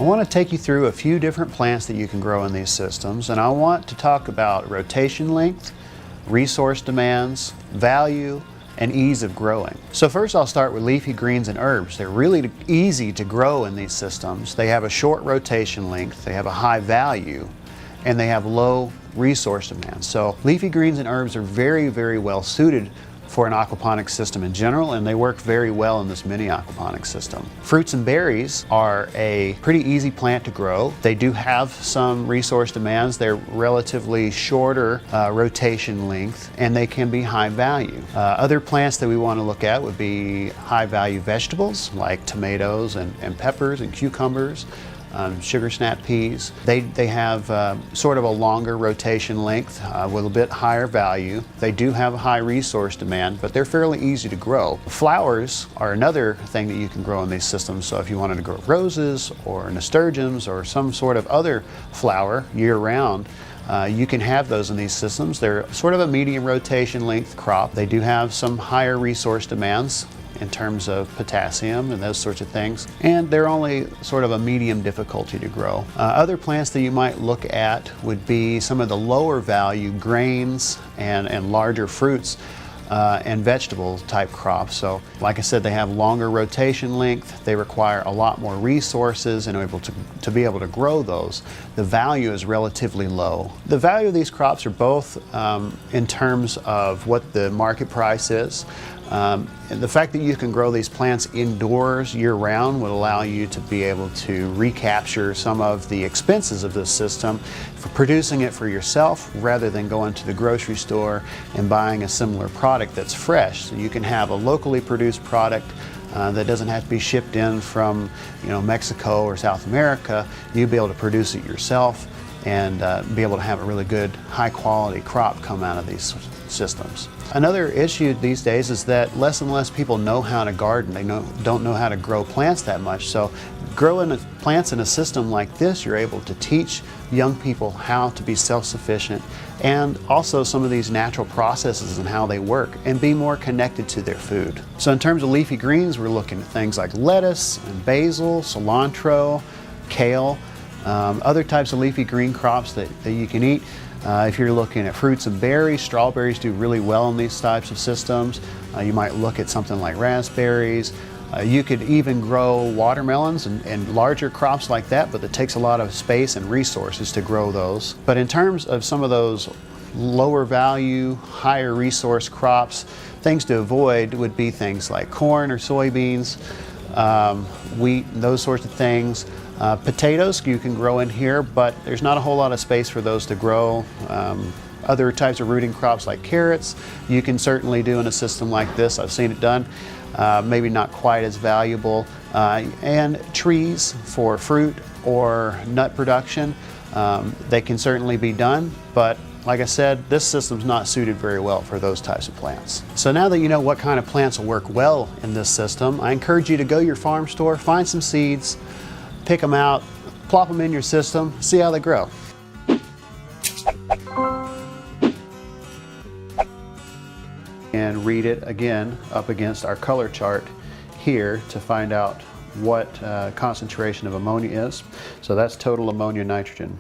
I want to take you through a few different plants that you can grow in these systems, and I want to talk about rotation length, resource demands, value, and ease of growing. So first I'll start with leafy greens and herbs. They're really easy to grow in these systems. They have a short rotation length, they have a high value, and they have low resource demand. So leafy greens and herbs are very, very well suited for an aquaponics system in general, and they work very well in this mini aquaponics system. Fruits and berries are a pretty easy plant to grow. They do have some resource demands. They're relatively shorter rotation length, and they can be high value. Other plants that we want to look at would be high value vegetables like tomatoes and peppers and cucumbers. Sugar snap peas. They have sort of a longer rotation length with a bit higher value. They do have a high resource demand, but they're fairly easy to grow. Flowers are another thing that you can grow in these systems. So if you wanted to grow roses or nasturtiums or some sort of other flower year-round, you can have those in these systems. They're sort of a medium rotation length crop. They do have some higher resource demands in terms of potassium and those sorts of things, and they're only sort of a medium difficulty to grow. Other plants that you might look at would be some of the lower value grains and larger fruits and vegetable type crops. So like I said, they have longer rotation length, they require a lot more resources and to be able to grow those. The value is relatively low. The value of these crops are both in terms of what the market price is. And the fact that you can grow these plants indoors year-round would allow you to be able to recapture some of the expenses of this system for producing it for yourself rather than going to the grocery store and buying a similar product that's fresh. So you can have a locally produced product that doesn't have to be shipped in from Mexico or South America. You'll be able to produce it yourself and be able to have a really good high quality crop come out of these systems. Another issue these days is that less and less people know how to garden. They don't know how to grow plants that much. So growing plants in a system like this, you're able to teach young people how to be self-sufficient and also some of these natural processes and how they work and be more connected to their food. So in terms of leafy greens, we're looking at things like lettuce and basil, cilantro, kale, other types of leafy green crops that you can eat. If you're looking at fruits and berries, strawberries do really well in these types of systems. You might look at something like raspberries. You could even grow watermelons and larger crops like that, but it takes a lot of space and resources to grow those. But in terms of some of those lower value, higher resource crops, things to avoid would be things like corn or soybeans, wheat, those sorts of things. Potatoes you can grow in here, but there's not a whole lot of space for those to grow. Other types of rooting crops like carrots, you can certainly do in a system like this. I've seen it done. Maybe not quite as valuable. And trees for fruit or nut production, they can certainly be done, but like I said, this system's not suited very well for those types of plants. So now that you know what kind of plants will work well in this system, I encourage you to go to your farm store, find some seeds, pick them out, plop them in your system, see how they grow. And read it again up against our color chart here to find out what concentration of ammonia is. So that's total ammonia nitrogen.